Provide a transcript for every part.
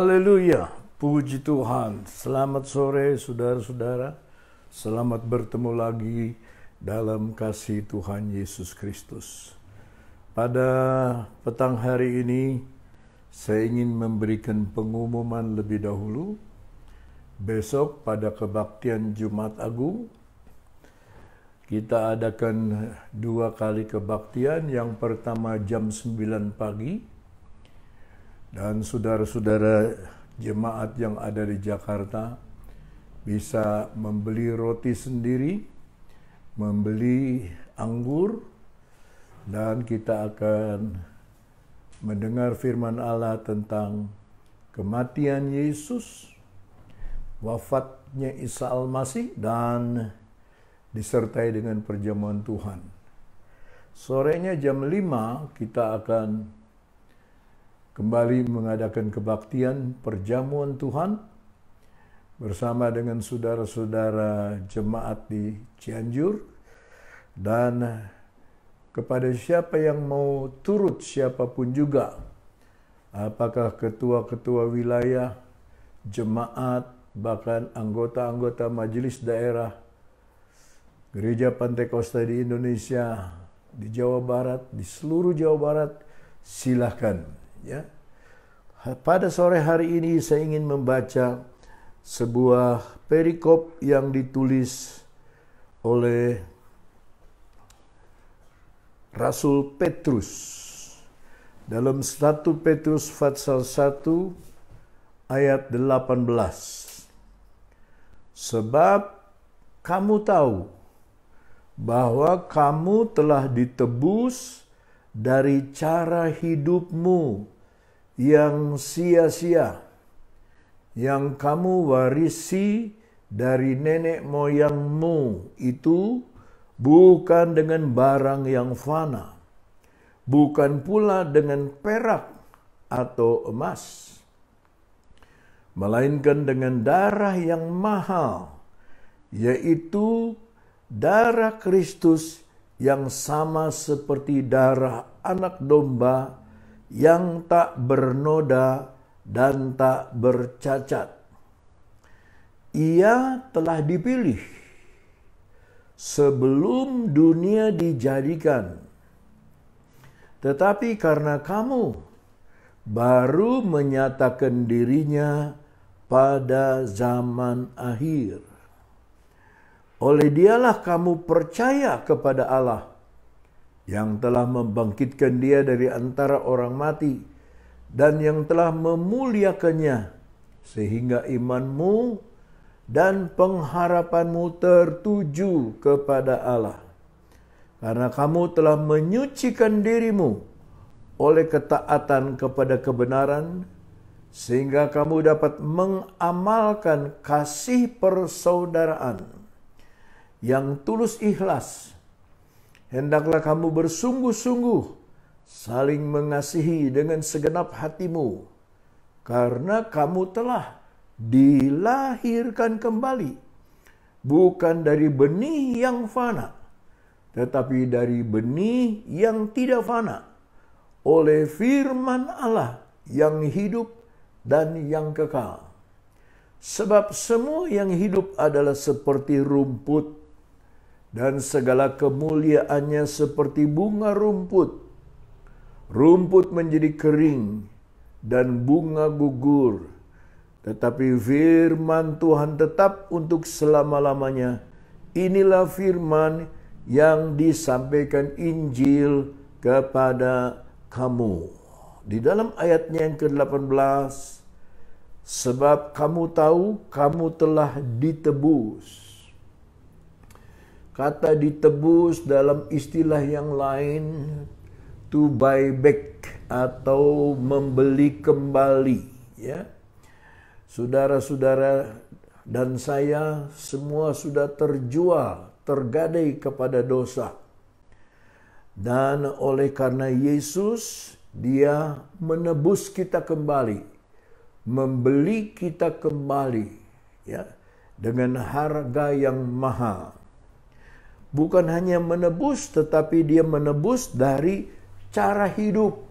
Haleluya, puji Tuhan. Selamat sore saudara-saudara. Selamat bertemu lagi dalam kasih Tuhan Yesus Kristus. Pada petang hari ini, saya ingin memberikan pengumuman lebih dahulu. Besok pada kebaktian Jumat Agung, kita adakan 2 kali kebaktian. Yang pertama jam 9 pagi. Dan saudara-saudara jemaat yang ada di Jakarta bisa membeli roti sendiri, membeli anggur, dan kita akan mendengar firman Allah tentang kematian Yesus, wafatnya Isa Al-Masih, dan disertai dengan perjamuan Tuhan. Sorenya jam 5 kita akan kembali mengadakan kebaktian perjamuan Tuhan bersama dengan saudara-saudara jemaat di Cianjur. Dan kepada siapa yang mau turut, siapapun juga, apakah ketua-ketua wilayah, jemaat, bahkan anggota-anggota majelis daerah, Gereja Pantekosta di Indonesia, di Jawa Barat, di seluruh Jawa Barat, silakan. Ya, pada sore hari ini saya ingin membaca sebuah perikop yang ditulis oleh Rasul Petrus dalam 1 Petrus pasal 1 ayat 18. Sebab kamu tahu bahwa kamu telah ditebus dari cara hidupmu yang sia-sia, yang kamu warisi dari nenek moyangmu itu, bukan dengan barang yang fana, bukan pula dengan perak atau emas, melainkan dengan darah yang mahal, yaitu darah Kristus, yang sama seperti darah anak domba yang tak bernoda dan tak bercacat. Ia telah dipilih sebelum dunia dijadikan, tetapi karena kamu baru menyatakan dirinya pada zaman akhir. Oleh Dialah kamu percaya kepada Allah yang telah membangkitkan Dia dari antara orang mati dan yang telah memuliakannya, sehingga imanmu dan pengharapanmu tertuju kepada Allah. Karena kamu telah menyucikan dirimu oleh ketaatan kepada kebenaran, sehingga kamu dapat mengamalkan kasih persaudaraan yang tulus ikhlas. Hendaklah kamu bersungguh-sungguh saling mengasihi dengan segenap hatimu, karena kamu telah dilahirkan kembali, bukan dari benih yang fana, tetapi dari benih yang tidak fana, oleh firman Allah yang hidup dan yang kekal. Sebab semua yang hidup adalah seperti rumput, dan segala kemuliaannya seperti bunga rumput. Rumput menjadi kering dan bunga gugur, tetapi firman Tuhan tetap untuk selama-lamanya. Inilah firman yang disampaikan Injil kepada kamu. Di dalam ayatnya yang ke-18, sebab kamu tahu kamu telah ditebus. Kata ditebus dalam istilah yang lain, to buy back atau membeli kembali. Ya, saudara-saudara dan saya semua sudah terjual, tergadai kepada dosa. Dan oleh karena Yesus, Dia menebus kita kembali, membeli kita kembali, ya, dengan harga yang mahal. Bukan hanya menebus, tetapi Dia menebus dari cara hidup.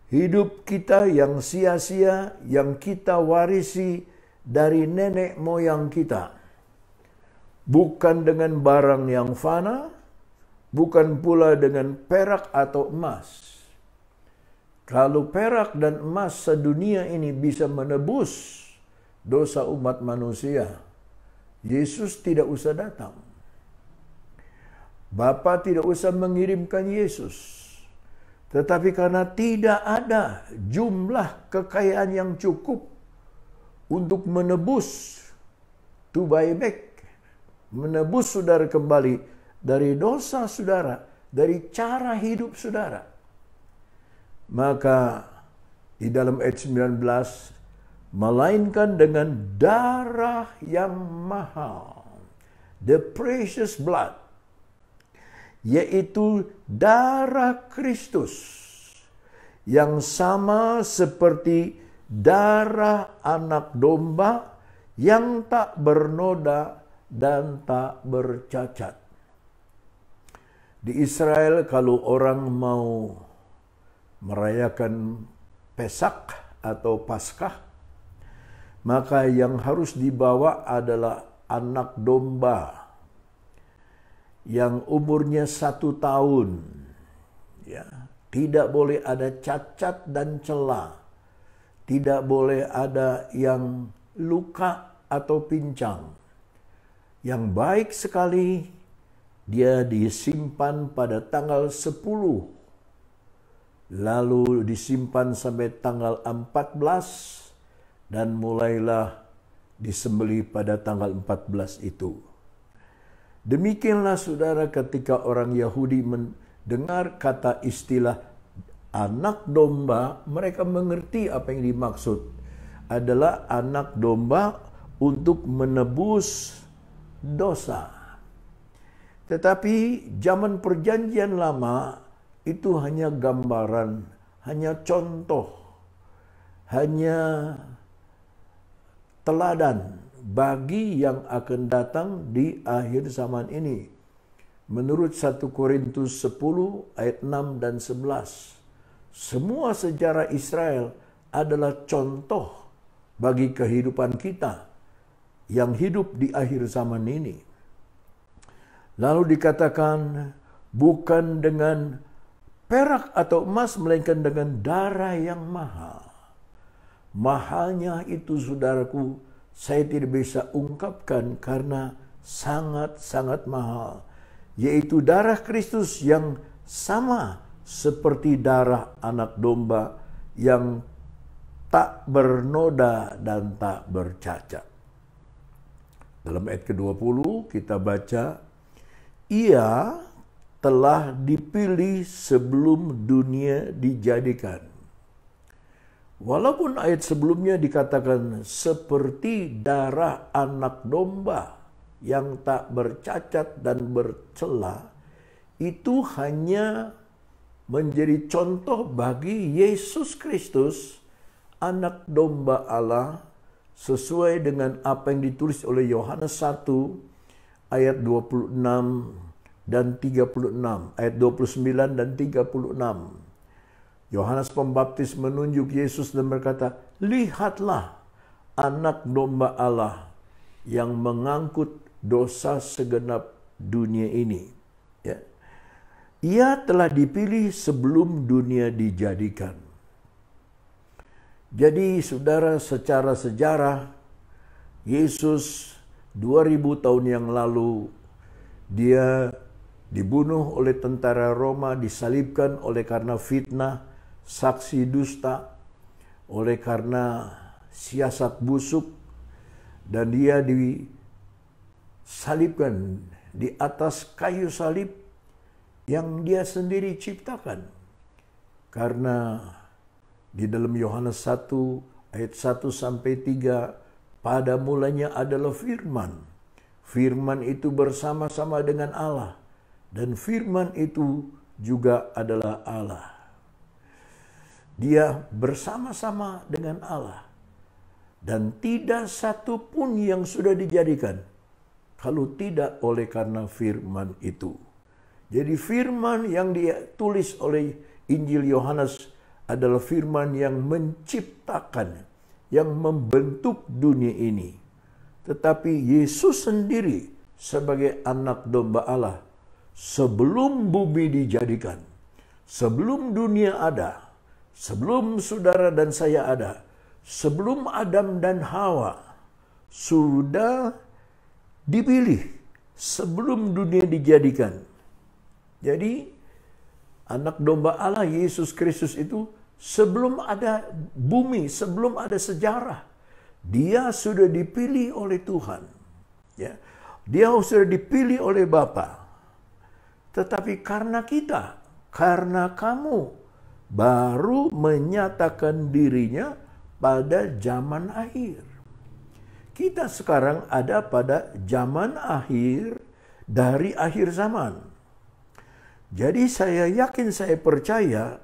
Hidup kita yang sia-sia, yang kita warisi dari nenek moyang kita. Bukan dengan barang yang fana, bukan pula dengan perak atau emas. Kalau perak dan emas sedunia ini bisa menebus dosa umat manusia, Yesus tidak usah datang. Bapa tidak usah mengirimkan Yesus. Tetapi karena tidak ada jumlah kekayaan yang cukup untuk menebus, to buy back, menebus saudara kembali dari dosa saudara, dari cara hidup saudara. Maka di dalam ayat 19, melainkan dengan darah yang mahal, the precious blood, yaitu darah Kristus yang sama seperti darah anak domba yang tak bernoda dan tak bercacat. Di Israel kalau orang mau merayakan Pesak atau Paskah, maka yang harus dibawa adalah anak domba yang umurnya 1 tahun, ya, tidak boleh ada cacat dan celah, tidak boleh ada yang luka atau pincang. Yang baik sekali dia disimpan pada tanggal 10, lalu disimpan sampai tanggal 14, dan mulailah disembelih pada tanggal 14 itu. Demikianlah saudara ketika orang Yahudi mendengar kata istilah anak domba, mereka mengerti apa yang dimaksud. Adalah anak domba untuk menebus dosa. Tetapi zaman perjanjian lama itu hanya gambaran, hanya contoh, hanya teladan bagi yang akan datang di akhir zaman ini. Menurut 1 Korintus 10 ayat 6 dan 11, semua sejarah Israel adalah contoh bagi kehidupan kita yang hidup di akhir zaman ini. Lalu dikatakan bukan dengan perak atau emas, melainkan dengan darah yang mahal. Mahalnya itu saudaraku, saya tidak bisa ungkapkan karena sangat-sangat mahal. Yaitu darah Kristus yang sama seperti darah anak domba yang tak bernoda dan tak bercacat. Dalam ayat ke-20 kita baca, ia telah dipilih sebelum dunia dijadikan. Walaupun ayat sebelumnya dikatakan seperti darah anak domba yang tak bercacat dan bercela, itu hanya menjadi contoh bagi Yesus Kristus, anak domba Allah, sesuai dengan apa yang ditulis oleh Yohanes 1 ayat 26 dan 36, ayat 29 dan 36. Yohanes Pembaptis menunjuk Yesus dan berkata, lihatlah anak domba Allah yang mengangkut dosa segenap dunia ini. Ya. Ia telah dipilih sebelum dunia dijadikan. Jadi saudara, secara sejarah, Yesus 2000 tahun yang lalu, dia dibunuh oleh tentara Roma, disalibkan oleh karena fitnah, saksi dusta, oleh karena siasat busuk, dan dia disalibkan di atas kayu salib yang dia sendiri ciptakan. Karena di dalam Yohanes 1 ayat 1 sampai 3, pada mulanya adalah firman. Firman itu bersama-sama dengan Allah, dan firman itu juga adalah Allah. Dia bersama-sama dengan Allah. Dan tidak satu pun yang sudah dijadikan kalau tidak oleh karena firman itu. Jadi firman yang ditulis oleh Injil Yohanes adalah firman yang menciptakan, yang membentuk dunia ini. Tetapi Yesus sendiri sebagai anak domba Allah, sebelum bumi dijadikan, sebelum dunia ada, sebelum saudara dan saya ada, sebelum Adam dan Hawa, sudah dipilih sebelum dunia dijadikan. Jadi anak domba Allah Yesus Kristus itu sebelum ada bumi, sebelum ada sejarah, dia sudah dipilih oleh Tuhan. Ya, dia sudah dipilih oleh Bapa. Tetapi karena kita, karena kamu baru menyatakan dirinya pada zaman akhir. Kita sekarang ada pada zaman akhir dari akhir zaman. Jadi saya yakin, saya percaya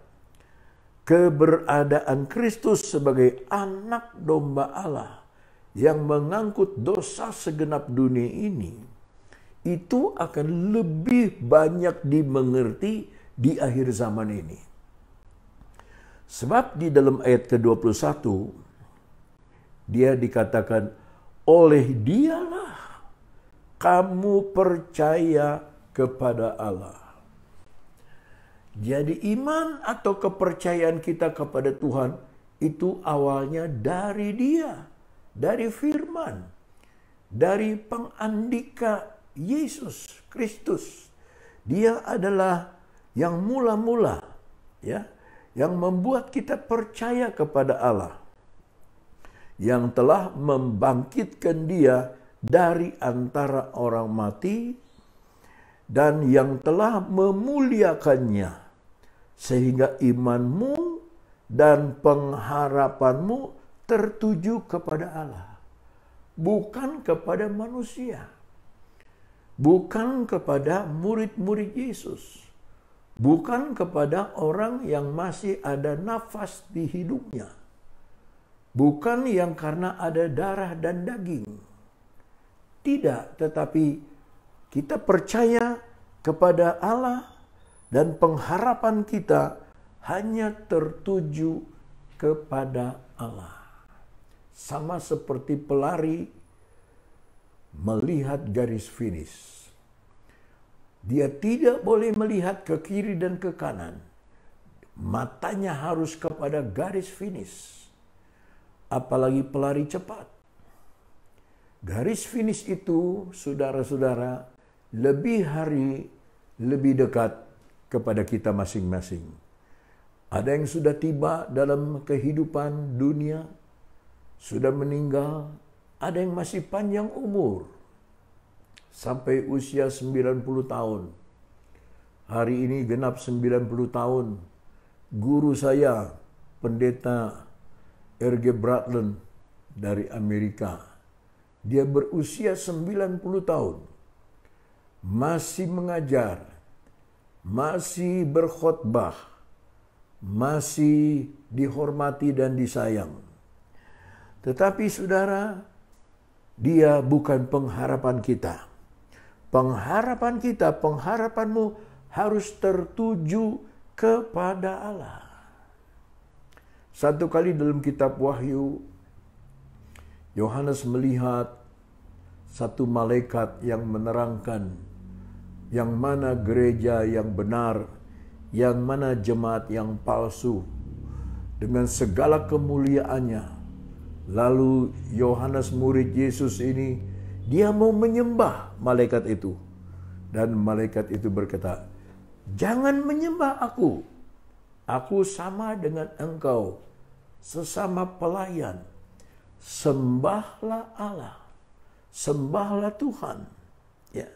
keberadaan Kristus sebagai anak domba Allah yang mengangkut dosa segenap dunia ini, itu akan lebih banyak dimengerti di akhir zaman ini. Sebab di dalam ayat ke-21, dia dikatakan, oleh dialah kamu percaya kepada Allah. Jadi iman atau kepercayaan kita kepada Tuhan itu awalnya dari Dia, dari firman, dari pengandika Yesus Kristus. Dia adalah yang mula-mula, ya, yang membuat kita percaya kepada Allah, yang telah membangkitkan Dia dari antara orang mati dan yang telah memuliakannya, sehingga imanmu dan pengharapanmu tertuju kepada Allah, bukan kepada manusia, bukan kepada murid-murid Yesus, bukan kepada orang yang masih ada nafas di hidupnya, bukan yang karena ada darah dan daging. Tidak, tetapi kita percaya kepada Allah dan pengharapan kita hanya tertuju kepada Allah. Sama seperti pelari melihat garis finish. Dia tidak boleh melihat ke kiri dan ke kanan. Matanya harus kepada garis finish. Apalagi pelari cepat. Garis finish itu, saudara-saudara, lebih hari, lebih dekat kepada kita masing-masing. Ada yang sudah tiba dalam kehidupan dunia, sudah meninggal, ada yang masih panjang umur, sampai usia 90 tahun. Hari ini genap 90 tahun. Guru saya, Pendeta R.G. Bradland dari Amerika, dia berusia 90 tahun. Masih mengajar, masih berkhotbah, masih dihormati dan disayang. Tetapi saudara, dia bukan pengharapan kita. Pengharapan kita, pengharapanmu harus tertuju kepada Allah. Satu kali dalam kitab Wahyu, Yohanes melihat satu malaikat yang menerangkan yang mana gereja yang benar, yang mana jemaat yang palsu, dengan segala kemuliaannya. Lalu Yohanes murid Yesus ini, dia mau menyembah malaikat itu. Dan malaikat itu berkata, jangan menyembah aku. Aku sama dengan engkau, sesama pelayan. Sembahlah Allah. Sembahlah Tuhan. Ya.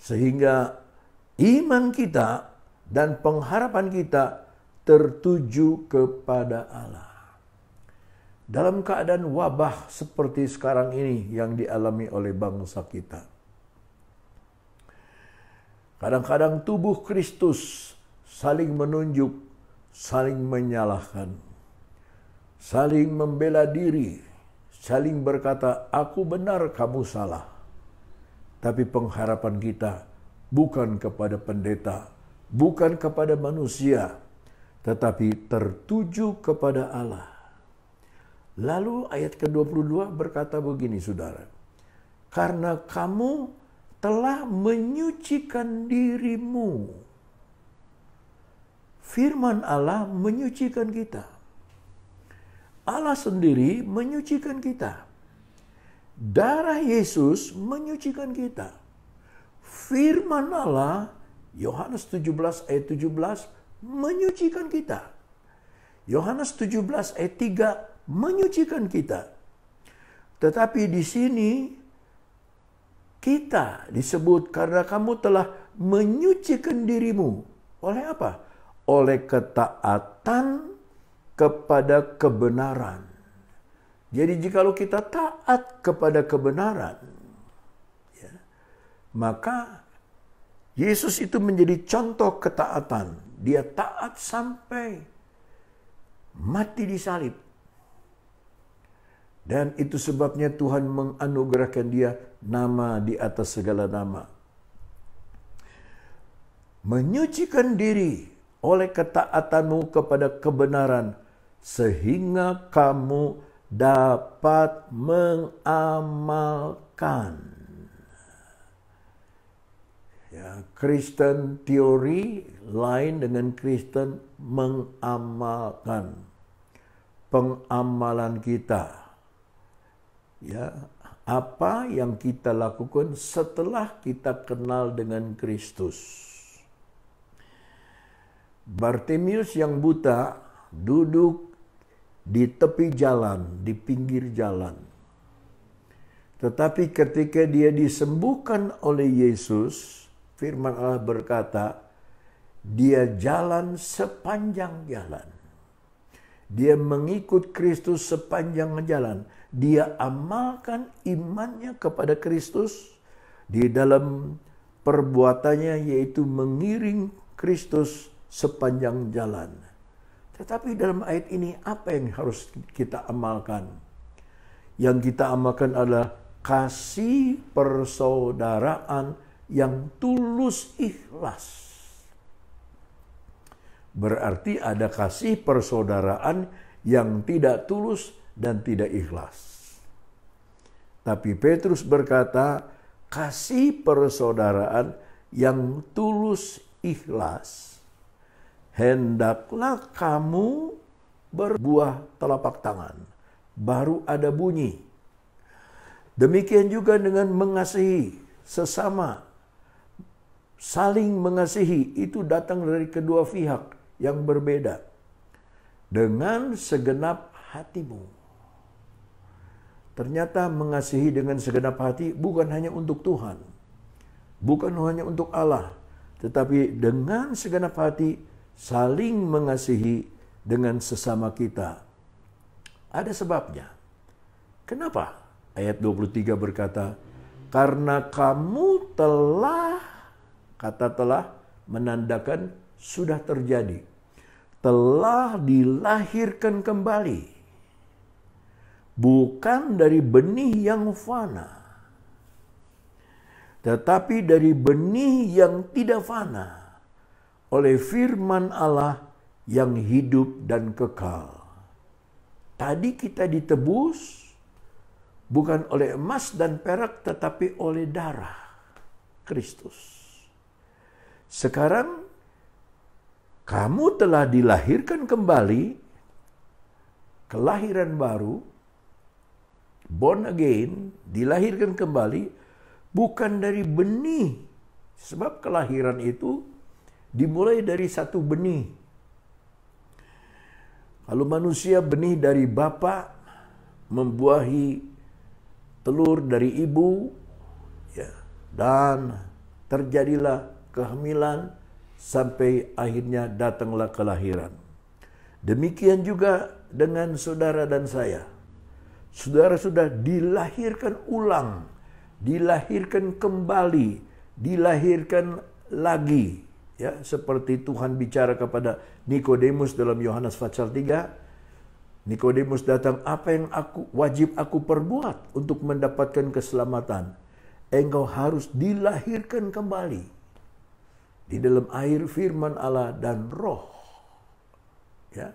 Sehingga iman kita dan pengharapan kita tertuju kepada Allah. Dalam keadaan wabah seperti sekarang ini yang dialami oleh bangsa kita. Kadang-kadang tubuh Kristus saling menunjuk, saling menyalahkan, saling membela diri, saling berkata, aku benar, kamu salah. Tapi pengharapan kita bukan kepada pendeta, bukan kepada manusia, tetapi tertuju kepada Allah. Lalu ayat ke-22 berkata begini, saudara. Karena kamu telah menyucikan dirimu. Firman Allah menyucikan kita. Allah sendiri menyucikan kita. Darah Yesus menyucikan kita. Firman Allah, Yohanes 17 ayat 17, menyucikan kita. Yohanes 17 ayat 3 menyucikan kita. Tetapi di sini kita disebut karena kamu telah menyucikan dirimu. Oleh apa? Oleh ketaatan kepada kebenaran. Jadi jikalau kita taat kepada kebenaran, ya, maka Yesus itu menjadi contoh ketaatan. Dia taat sampai mati di salib. Dan itu sebabnya Tuhan menganugerahkan dia nama di atas segala nama. Menyucikan diri oleh ketaatanmu kepada kebenaran, sehingga kamu dapat mengamalkan. Ya, Kristen teori lain dengan Kristen mengamalkan. Pengamalan kita, ya, apa yang kita lakukan setelah kita kenal dengan Kristus. Bartimius yang buta duduk di tepi jalan, di pinggir jalan. Tetapi ketika dia disembuhkan oleh Yesus, firman Allah berkata, dia jalan sepanjang jalan. Dia mengikut Kristus sepanjang jalan. Dia amalkan imannya kepada Kristus di dalam perbuatannya, yaitu mengiring Kristus sepanjang jalan. Tetapi dalam ayat ini apa yang harus kita amalkan? Yang kita amalkan adalah kasih persaudaraan yang tulus ikhlas. Berarti ada kasih persaudaraan yang tidak tulus dan tidak ikhlas. Tapi Petrus berkata, kasih persaudaraan yang tulus ikhlas, hendaklah kamu berbuah telapak tangan, baru ada bunyi. Demikian juga dengan mengasihi sesama. Saling mengasihi itu datang dari kedua pihak yang berbeda. Dengan segenap hatimu. Ternyata mengasihi dengan segenap hati bukan hanya untuk Tuhan. Bukan hanya untuk Allah. Tetapi dengan segenap hati saling mengasihi dengan sesama kita. Ada sebabnya. Kenapa? Ayat 23 berkata, karena kamu telah, kata telah menandakan sudah terjadi, telah dilahirkan kembali, bukan dari benih yang fana, tetapi dari benih yang tidak fana, oleh firman Allah yang hidup dan kekal. Tadi kita ditebus bukan oleh emas dan perak, tetapi oleh darah Kristus. Sekarang kamu telah dilahirkan kembali, kelahiran baru, born again, dilahirkan kembali, bukan dari benih. Sebab kelahiran itu dimulai dari satu benih. Kalau manusia benih dari bapa, membuahi telur dari ibu, ya, dan terjadilah kehamilan sampai akhirnya datanglah kelahiran. Demikian juga dengan saudara dan saya. Saudara sudah dilahirkan ulang, dilahirkan kembali, dilahirkan lagi. Ya, seperti Tuhan bicara kepada Nikodemus dalam Yohanes pasal 3. Nikodemus datang, apa yang wajib aku perbuat untuk mendapatkan keselamatan? Engkau harus dilahirkan kembali di dalam air firman Allah dan roh. Ya.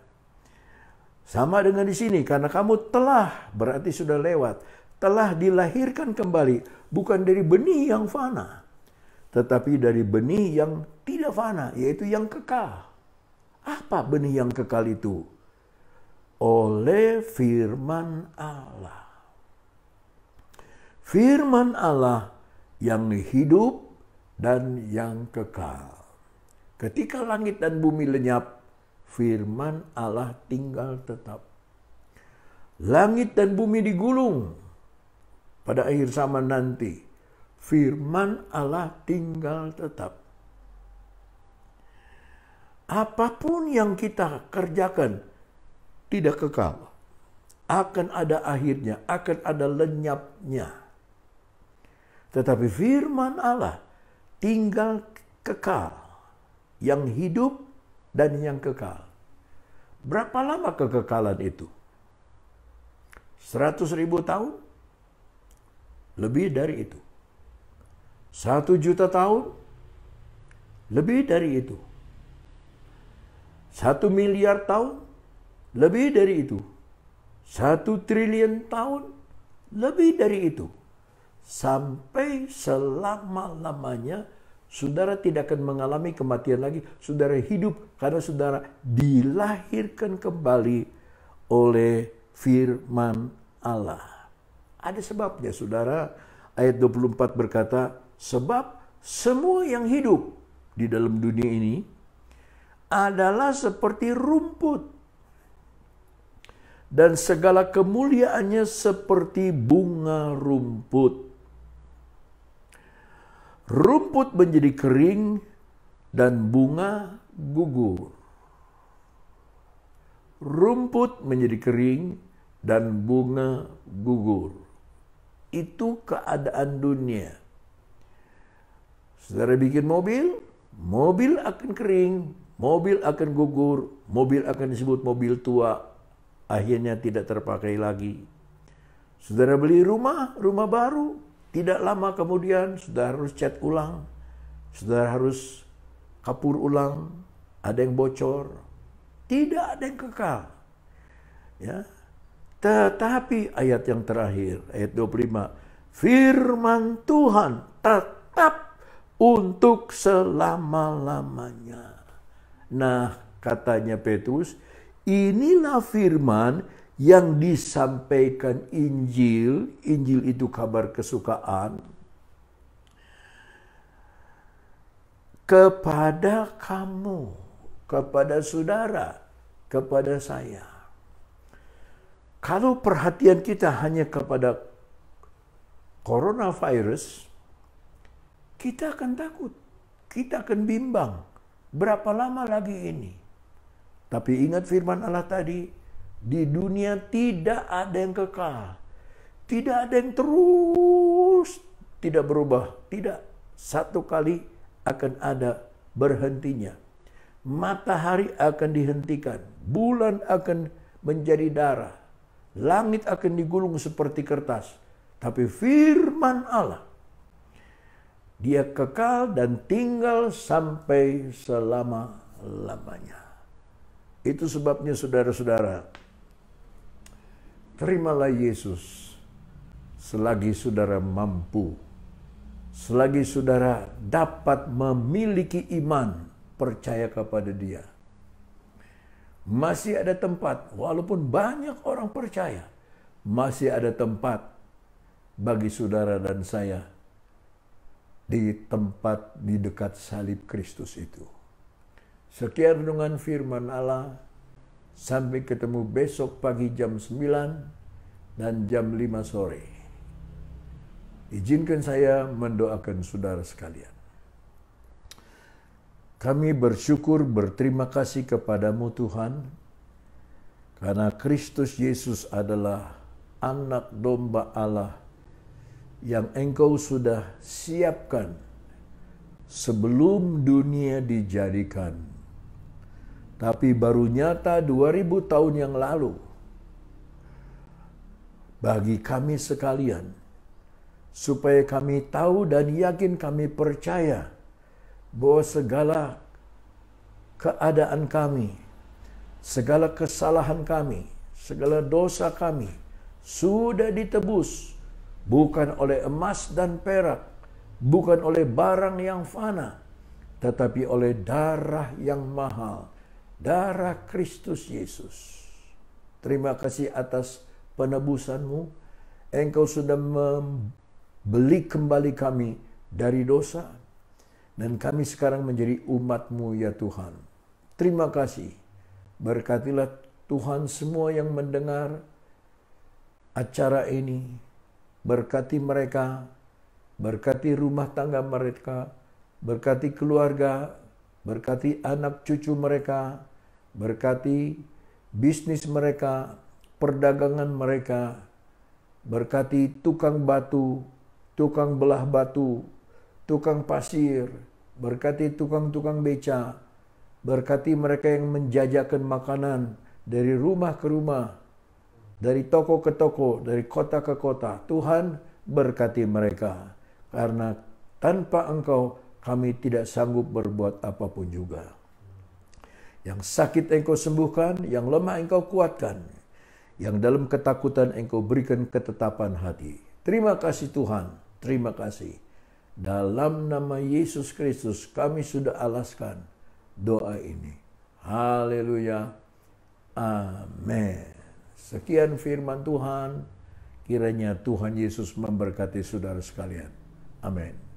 Sama dengan di sini, karena kamu telah, berarti sudah lewat, telah dilahirkan kembali, bukan dari benih yang fana, tetapi dari benih yang tidak fana, yaitu yang kekal. Apa benih yang kekal itu? Oleh firman Allah. Firman Allah yang hidup dan yang kekal. Ketika langit dan bumi lenyap, firman Allah tinggal tetap. Langit dan bumi digulung pada akhir zaman nanti. Firman Allah tinggal tetap. Apapun yang kita kerjakan tidak kekal. Akan ada akhirnya, akan ada lenyapnya. Tetapi firman Allah tinggal kekal. Yang hidup dan yang kekal. Berapa lama kekekalan itu? 100.000 tahun? Lebih dari itu. 1.000.000 tahun? Lebih dari itu. 1 miliar tahun? Lebih dari itu. 1 triliun tahun? Lebih dari itu. Sampai selama-lamanya saudara tidak akan mengalami kematian lagi. Saudara hidup karena saudara dilahirkan kembali oleh firman Allah. Ada sebabnya, saudara. Ayat 24 berkata, sebab semua yang hidup di dalam dunia ini adalah seperti rumput, dan segala kemuliaannya seperti bunga rumput. Rumput menjadi kering dan bunga gugur. Rumput menjadi kering dan bunga gugur. Itu keadaan dunia. Saudara bikin mobil, mobil akan kering, mobil akan gugur, mobil akan disebut mobil tua, akhirnya tidak terpakai lagi. Saudara beli rumah, rumah baru, tidak lama kemudian saudara harus cat ulang, saudara harus kapur ulang, ada yang bocor, tidak ada yang kekal. Ya. Tetapi ayat yang terakhir, ayat 25, firman Tuhan tetap untuk selama-lamanya. Nah, katanya Petrus, inilah firman yang disampaikan Injil. Injil itu kabar kesukaan. Kepada kamu, kepada saudara, kepada saya. Kalau perhatian kita hanya kepada coronavirus, kita akan takut. Kita akan bimbang. Berapa lama lagi ini? Tapi ingat firman Allah tadi, di dunia tidak ada yang kekal. Tidak ada yang terus tidak berubah. Tidak. Satu kali akan ada berhentinya. Matahari akan dihentikan. Bulan akan menjadi darah. Langit akan digulung seperti kertas. Tapi firman Allah, dia kekal dan tinggal sampai selama-lamanya. Itu sebabnya saudara-saudara, terimalah Yesus selagi saudara mampu, selagi saudara dapat memiliki iman, percaya kepada Dia. Masih ada tempat, walaupun banyak orang percaya, masih ada tempat bagi saudara dan saya di tempat di dekat salib Kristus itu. Sekian renungan firman Allah. Sampai ketemu besok pagi jam 9 dan jam 5 sore. Izinkan saya mendoakan saudara sekalian. Kami bersyukur, berterima kasih kepadamu Tuhan, karena Kristus Yesus adalah anak domba Allah yang Engkau sudah siapkan sebelum dunia dijadikan. Tapi baru nyata 2000 tahun yang lalu bagi kami sekalian, supaya kami tahu dan yakin, kami percaya bahwa segala keadaan kami, segala kesalahan kami, segala dosa kami sudah ditebus, bukan oleh emas dan perak, bukan oleh barang yang fana, tetapi oleh darah yang mahal, darah Kristus Yesus. Terima kasih atas penebusan-Mu. Engkau sudah membeli kembali kami dari dosa, dan kami sekarang menjadi umat-Mu ya Tuhan. Terima kasih. Berkatilah Tuhan semua yang mendengar acara ini. Berkati mereka, berkati rumah tangga mereka, berkati keluarga, berkati anak cucu mereka, berkati bisnis mereka, perdagangan mereka, berkati tukang batu, tukang belah batu, tukang pasir, berkati tukang-tukang beca, berkati mereka yang menjajakan makanan dari rumah ke rumah, dari toko ke toko, dari kota ke kota. Tuhan, berkati mereka, karena tanpa Engkau kami tidak sanggup berbuat apapun juga. Yang sakit Engkau sembuhkan, yang lemah Engkau kuatkan, yang dalam ketakutan Engkau berikan ketetapan hati. Terima kasih Tuhan, terima kasih. Dalam nama Yesus Kristus kami sudah alaskan doa ini. Haleluya. Amin. Sekian firman Tuhan. Kiranya Tuhan Yesus memberkati saudara sekalian. Amin.